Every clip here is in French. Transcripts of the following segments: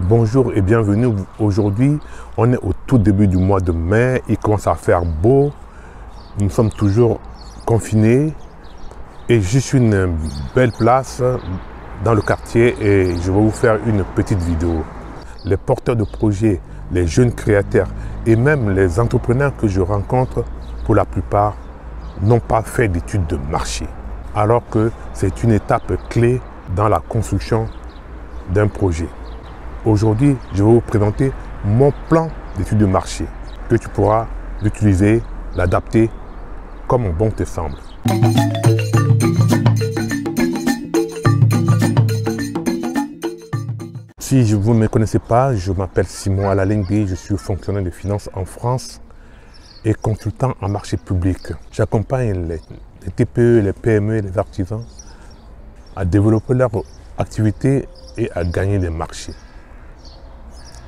Bonjour et bienvenue. Aujourd'hui, on est au tout début du mois de mai. Il commence à faire beau. Nous sommes toujours confinés. Et je suis une belle place dans le quartier et je vais vous faire une petite vidéo. Les porteurs de projets, les jeunes créateurs et même les entrepreneurs que je rencontre, pour la plupart, n'ont pas fait d'études de marché. Alors que c'est une étape clé dans la construction d'un projet. Aujourd'hui, je vais vous présenter mon plan d'études de marché que tu pourras l'utiliser, l'adapter comme bon te semble. Si vous ne me connaissez pas, je m'appelle Simon Alalengbi, je suis fonctionnaire de finances en France et consultant en marché public. J'accompagne les TPE, les PME, les artisans à développer leur activité et à gagner des marchés.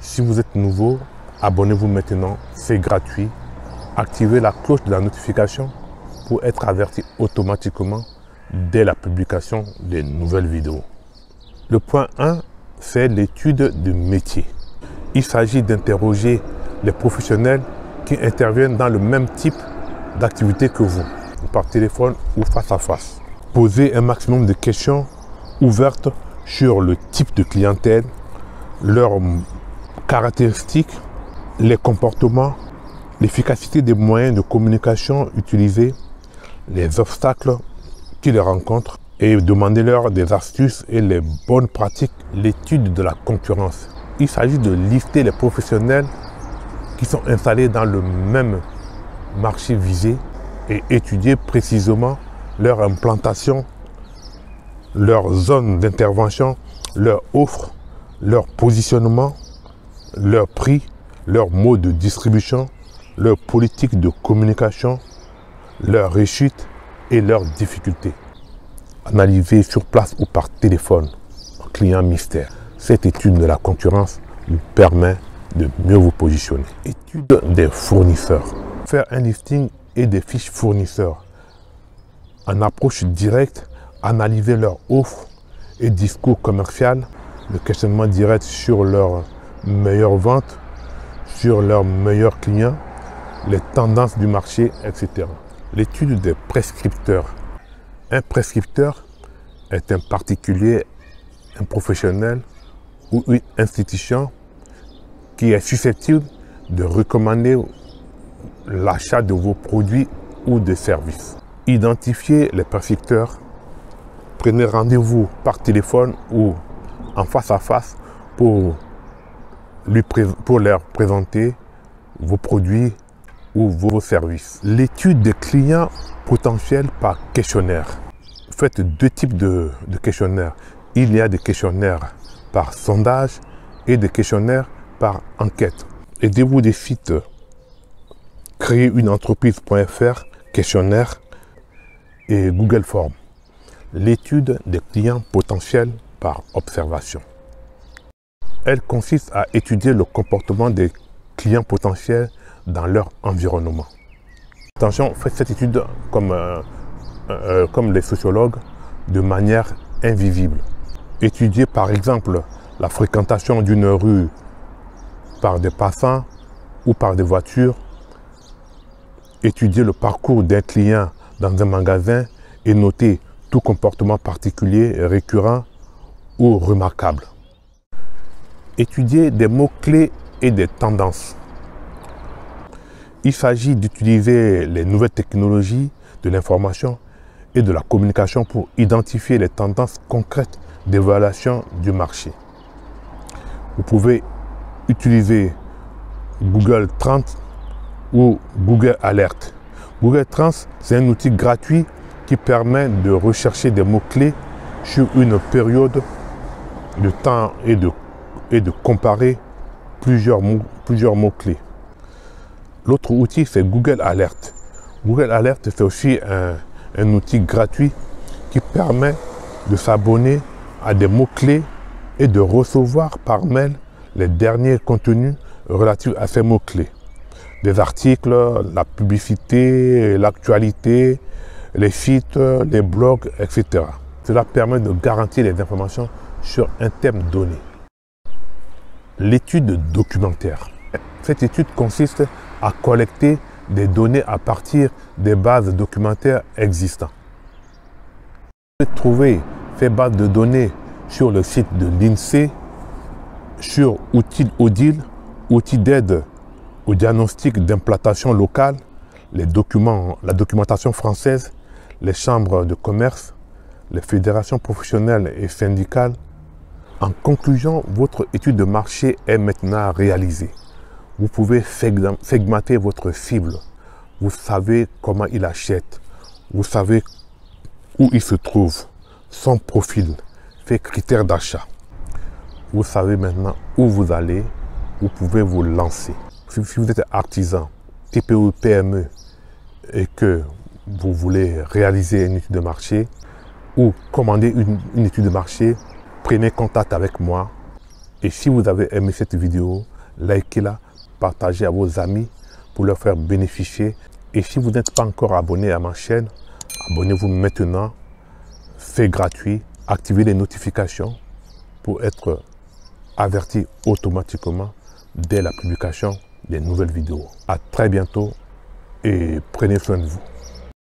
Si vous êtes nouveau, abonnez-vous maintenant, c'est gratuit. Activez la cloche de la notification pour être averti automatiquement dès la publication des nouvelles vidéos. Le point 1, c'est l'étude du métier. Il s'agit d'interroger les professionnels qui interviennent dans le même type d'activité que vous, par téléphone ou face à face. Posez un maximum de questions ouvertes sur le type de clientèle, leurs caractéristiques, les comportements, l'efficacité des moyens de communication utilisés, les obstacles qu'ils rencontrent et demandez-leur des astuces et les bonnes pratiques, l'étude de la concurrence. Il s'agit de lister les professionnels qui sont installés dans le même marché visé et étudier précisément leur implantation, leur zone d'intervention, leur offre, leur positionnement, leur prix, leur mode de distribution, leur politique de communication, leur réussite et leurs difficultés. Analysez sur place ou par téléphone, client mystère. Cette étude de la concurrence vous permet de mieux vous positionner. Étude des fournisseurs. Faire un listing et des fiches fournisseurs. En approche directe, analyser leur offre et discours commercial, le questionnement direct sur leurs meilleures ventes, sur leurs meilleurs clients, les tendances du marché, etc. L'étude des prescripteurs. Un prescripteur est un particulier, un professionnel ou une institution qui est susceptible de recommander l'achat de vos produits ou de services. Identifiez les prescripteurs. Prenez rendez-vous par téléphone ou en face à face pour leur présenter vos produits ou vos services. L'étude des clients potentiels par questionnaire. Faites deux types de questionnaires. Il y a des questionnaires par sondage et des questionnaires par enquête. Aidez-vous des sites créeruneentreprise.fr, questionnaire et Google Forms. L'étude des clients potentiels par observation. Elle consiste à étudier le comportement des clients potentiels dans leur environnement. Attention, faites cette étude comme les sociologues de manière invisible. Étudiez par exemple la fréquentation d'une rue par des passants ou par des voitures. Étudiez le parcours d'un client dans un magasin et notez tout comportement particulier, récurrent ou remarquable. Étudiez des mots-clés et des tendances. Il s'agit d'utiliser les nouvelles technologies de l'information et de la communication pour identifier les tendances concrètes d'évaluation du marché. Vous pouvez utiliser Google Trends ou Google Alert. Google Trends, c'est un outil gratuit qui permet de rechercher des mots-clés sur une période de temps et de comparer plusieurs mots-clés. L'autre outil, c'est Google Alert. Google Alert, c'est aussi un outil gratuit qui permet de s'abonner à des mots-clés et de recevoir par mail les derniers contenus relatifs à ces mots-clés. Des articles, la publicité, l'actualité, les sites, les blogs, etc. Cela permet de garantir les informations sur un thème donné. l'étude documentaire. Cette étude consiste à collecter des données à partir des bases documentaires existantes. Vous pouvez trouver ces bases de données sur le site de l'INSEE, sur outils ODIL, outils d'aide au diagnostic d'implantation locale, la documentation française, les chambres de commerce, les fédérations professionnelles et syndicales. En conclusion, votre étude de marché est maintenant réalisée. Vous pouvez segmenter votre cible. Vous savez comment il achète. Vous savez où il se trouve, son profil, ses critères d'achat. Vous savez maintenant où vous allez. Vous pouvez vous lancer. Si vous êtes artisan, TPE, PME et que vous voulez réaliser une étude de marché ou commander une étude de marché, prenez contact avec moi. Et si vous avez aimé cette vidéo, likez-la, partagez à vos amis pour leur faire bénéficier. Et si vous n'êtes pas encore abonné à ma chaîne, abonnez-vous maintenant. C'est gratuit. Activez les notifications pour être averti automatiquement dès la publication des nouvelles vidéos. À très bientôt et prenez soin de vous.